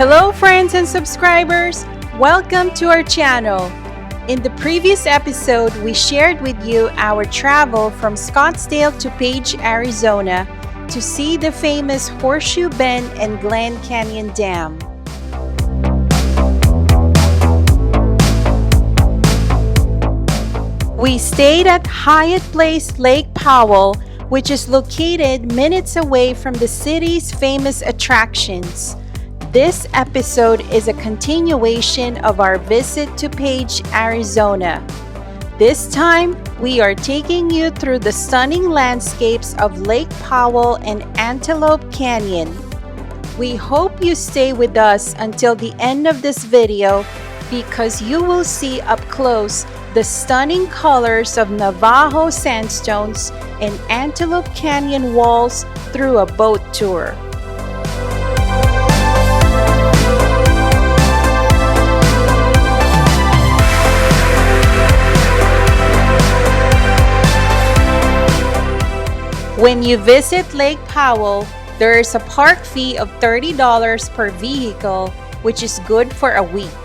Hello friends and subscribers! Welcome to our channel. In the previous episode, we shared with you our travel from Scottsdale to Page, Arizona to see the famous Horseshoe Bend and Glen Canyon Dam. We stayed at Hyatt Place Lake Powell, which is located minutes away from the city's famous attractions. This episode is a continuation of our visit to Page, Arizona. This time, we are taking you through the stunning landscapes of Lake Powell and Antelope Canyon. We hope you stay with us until the end of this video because you will see up close the stunning colors of Navajo Sandstones and Antelope Canyon walls through a boat tour. When you visit Lake Powell, there is a park fee of $30 per vehicle, which is good for a week.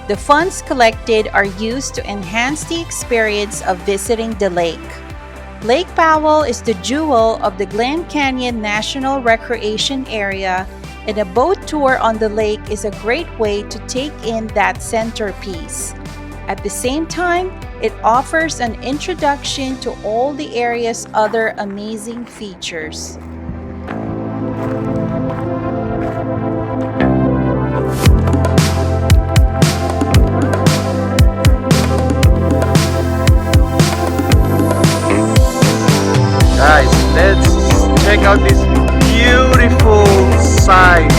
The funds collected are used to enhance the experience of visiting the lake. Lake Powell is the jewel of the Glen Canyon National Recreation Area, and a boat tour on the lake is a great way to take in that centerpiece. At the same time, it offers an introduction to all the area's other amazing features. Guys, let's check out this beautiful sight.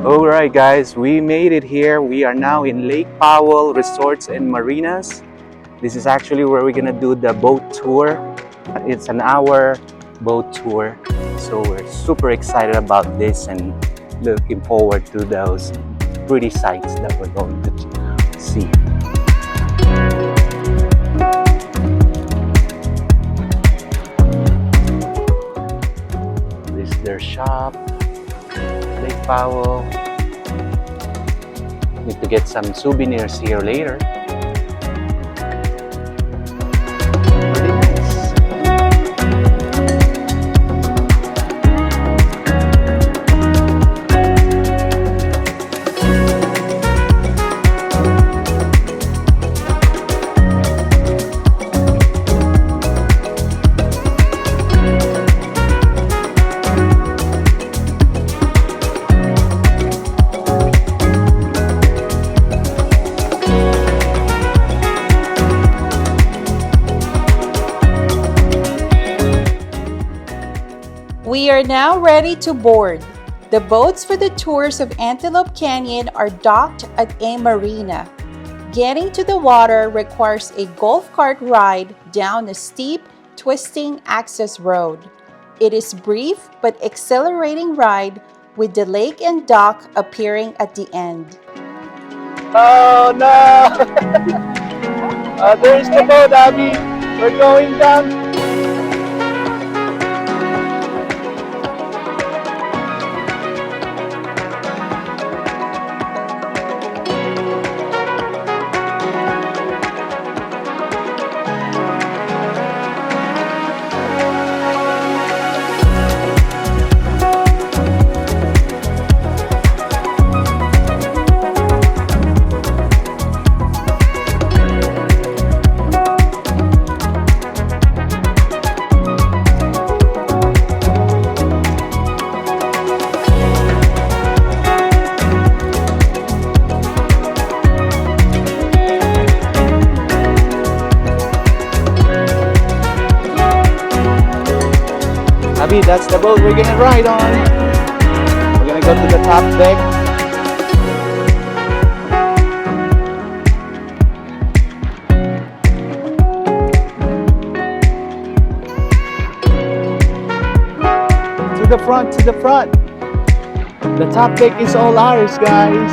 Alright guys, we made it here. We are now in Lake Powell Resorts and Marinas. This is actually where we're gonna do the boat tour. It's an hour boat tour. So we're super excited about this and looking forward to those pretty sights that we're going to see. This is their shop. Lake Powell. Need to get some souvenirs here later. Pretty nice. We are now ready to board. The boats for the tours of Antelope Canyon are docked at a marina. Getting to the water requires a golf cart ride down a steep, twisting access road. It is brief but exhilarating ride with the lake and dock appearing at the end. Oh no! There's the boat, Abby. We're going down. Abby, that's the boat we're gonna ride on. go to the top deck. To the front, to the front. The top deck is all ours, guys.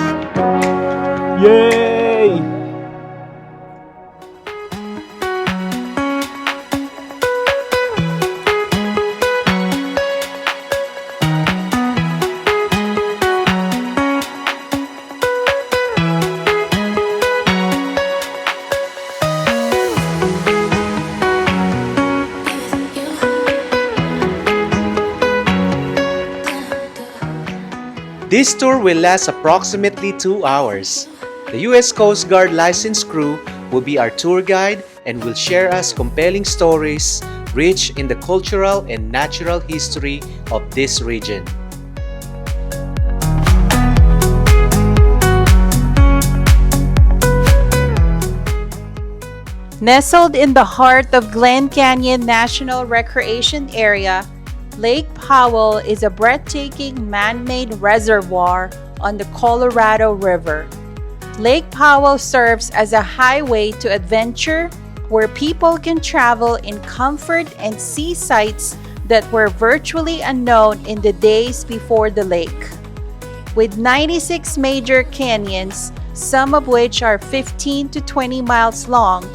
Yay! This tour will last approximately 2 hours. The U.S. Coast Guard licensed crew will be our tour guide and will share us compelling stories rich in the cultural and natural history of this region. Nestled in the heart of Glen Canyon National Recreation Area, Lake Powell is a breathtaking man-made reservoir on the Colorado River. Lake Powell serves as a highway to adventure where people can travel in comfort and see sights that were virtually unknown in the days before the lake. With 96 major canyons, some of which are 15 to 20 miles long,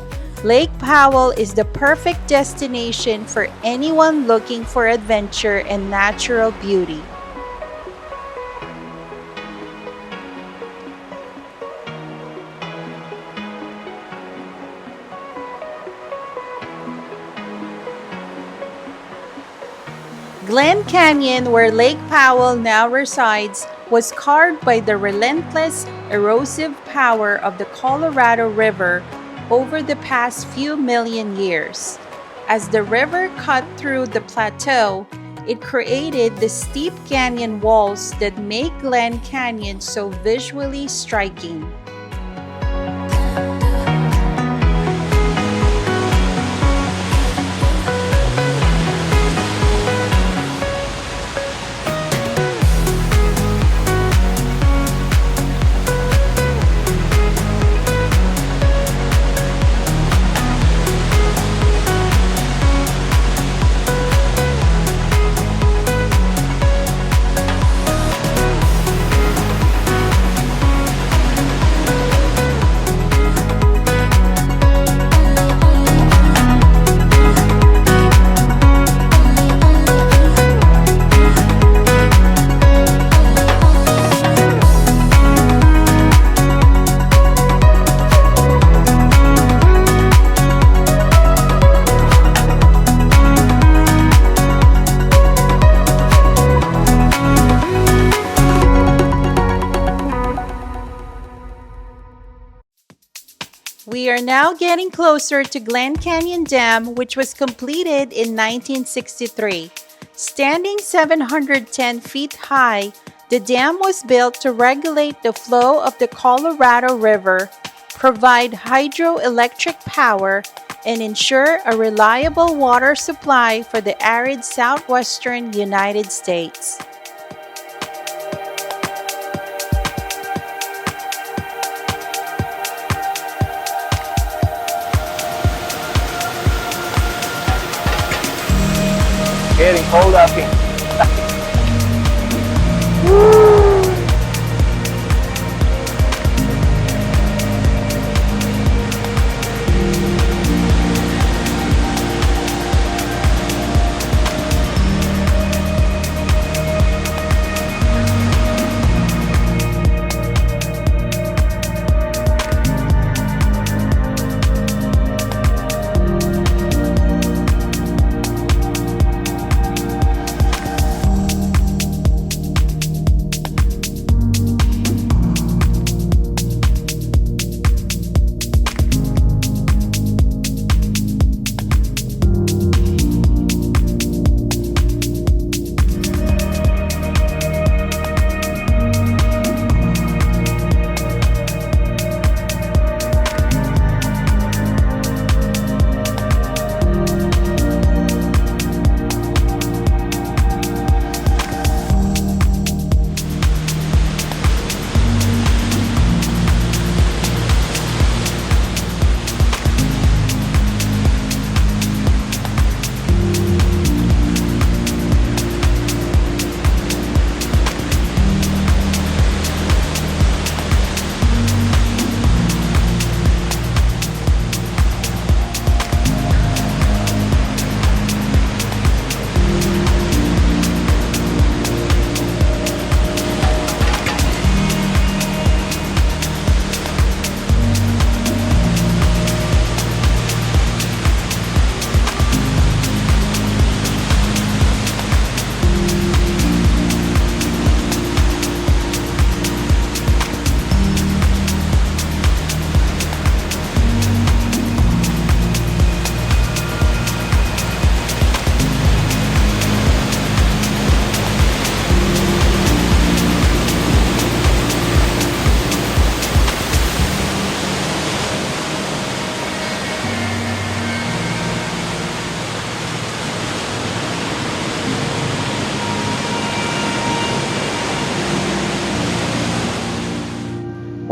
Lake Powell is the perfect destination for anyone looking for adventure and natural beauty. Glen Canyon, where Lake Powell now resides, was carved by the relentless, erosive power of the Colorado River over the past few million years. As the river cut through the plateau, it created the steep canyon walls that make Glen Canyon so visually striking. We are now getting closer to Glen Canyon Dam, which was completed in 1963. Standing 710 feet high, the dam was built to regulate the flow of the Colorado River, provide hydroelectric power, and ensure a reliable water supply for the arid southwestern United States. Getting cold up here.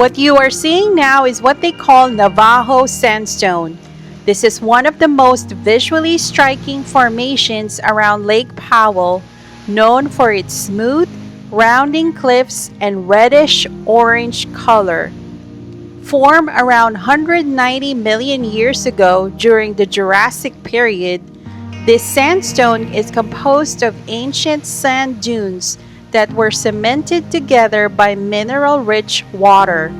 What you are seeing now is what they call Navajo Sandstone. This is one of the most visually striking formations around Lake Powell, known for its smooth, rounding cliffs and reddish-orange color. Formed around 190 million years ago during the Jurassic period, this sandstone is composed of ancient sand dunes that were cemented together by mineral-rich water.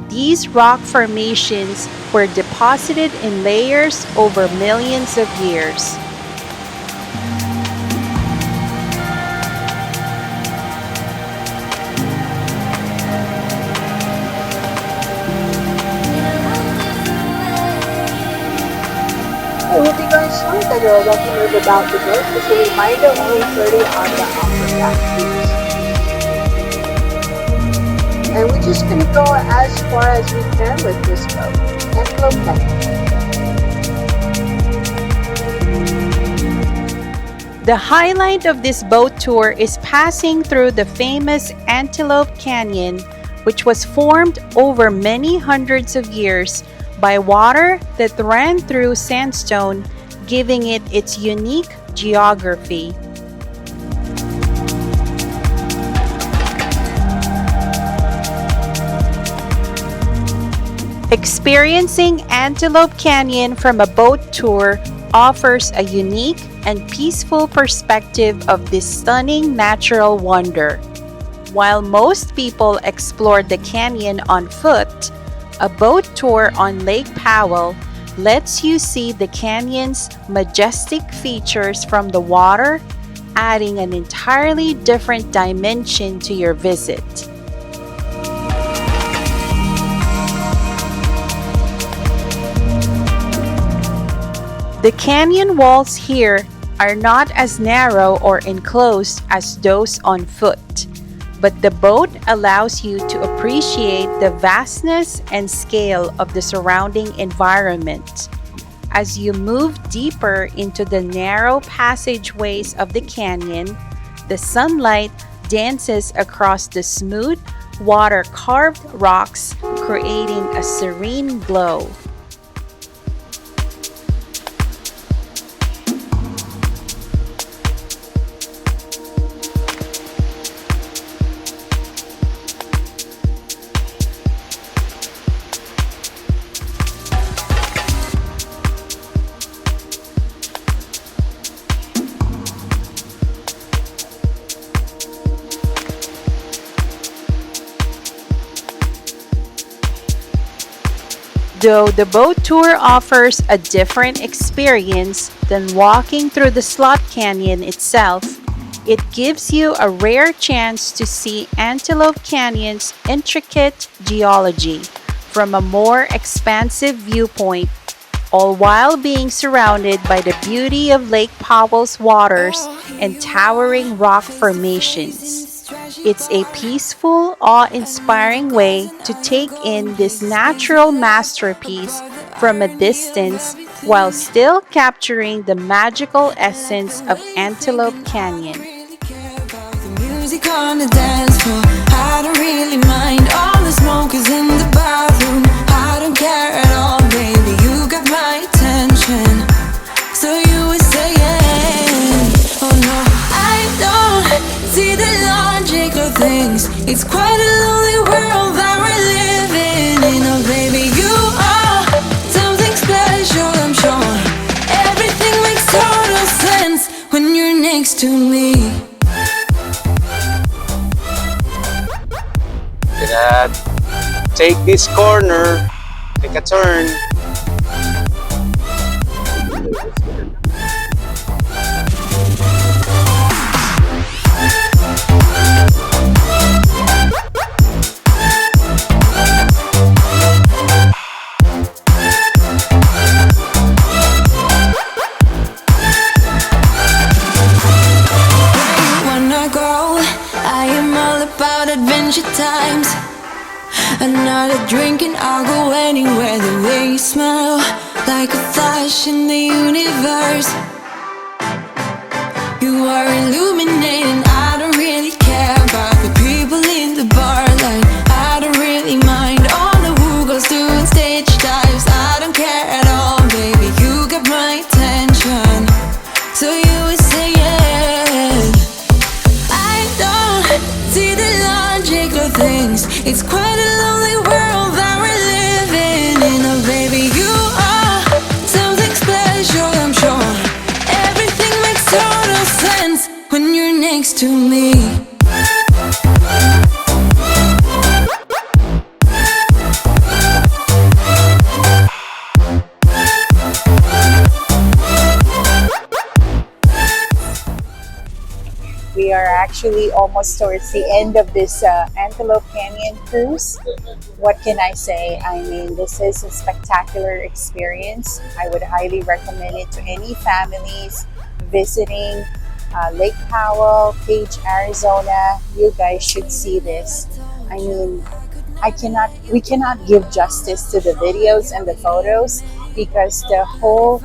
These rock formations were deposited in layers over millions of years. I hope you guys saw that you're walking with about the boat. Just a reminder, only 30 on the upper back please. And we're just gonna go as far as we can with this boat. Antelope Canyon. The highlight of this boat tour is passing through the famous Antelope Canyon, which was formed over many hundreds of years by water that ran through sandstone, giving it its unique geography. Experiencing Antelope Canyon from a boat tour offers a unique and peaceful perspective of this stunning natural wonder. While most people explored the canyon on foot, a boat tour on Lake Powell lets you see the canyon's majestic features from the water, adding an entirely different dimension to your visit. The canyon walls here are not as narrow or enclosed as those on foot, but the boat allows you to appreciate the vastness and scale of the surrounding environment. As you move deeper into the narrow passageways of the canyon, the sunlight dances across the smooth, water-carved rocks, creating a serene glow. Though the boat tour offers a different experience than walking through the slot canyon itself, it gives you a rare chance to see Antelope Canyon's intricate geology from a more expansive viewpoint, all while being surrounded by the beauty of Lake Powell's waters and towering rock formations. It's a peaceful, awe-inspiring way to take in this natural masterpiece from a distance while still capturing the magical essence of Antelope Canyon. Music on the dance floor, I don't really mind. All the smoke is in the bathroom, I don't care at all, baby. You got my attention, so you were saying, oh no, I don't see the logic of things. It's quite a lonely world that we're living in. Oh baby, you are something special, I'm sure. Everything makes total sense when you're next to me. Dad, take this corner, take a turn. Times another drink and I'll go anywhere. The way you smile, like a flash in the universe. You are illuminating. I don't really care about the people in the bar line. I don't really mind. We are actually almost towards the end of this Antelope Canyon cruise. What can I say? I mean, this is a spectacular experience. I would highly recommend it to any families visiting Lake Powell, Page, Arizona. You guys should see this. I mean, we cannot give justice to the videos and the photos because the whole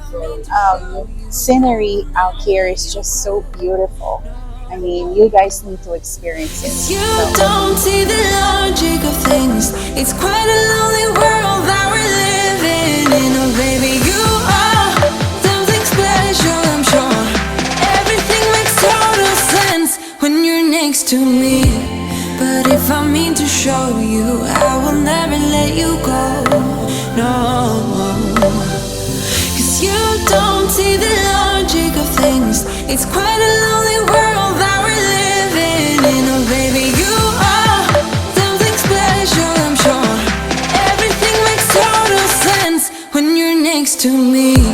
scenery out here is just so beautiful. I mean, you guys need to experience it. You don't see the logic of things. It's quite a lonely world that we're living in. Oh baby, you are something special, I'm sure. Everything makes total sense when you're next to me. But if I mean to show you, I will never let you go. No, 'cause you don't see the logic of things. It's quite a lonely world that we're living in. Oh baby, you are something special, I'm sure. Everything makes total sense when you're next to me.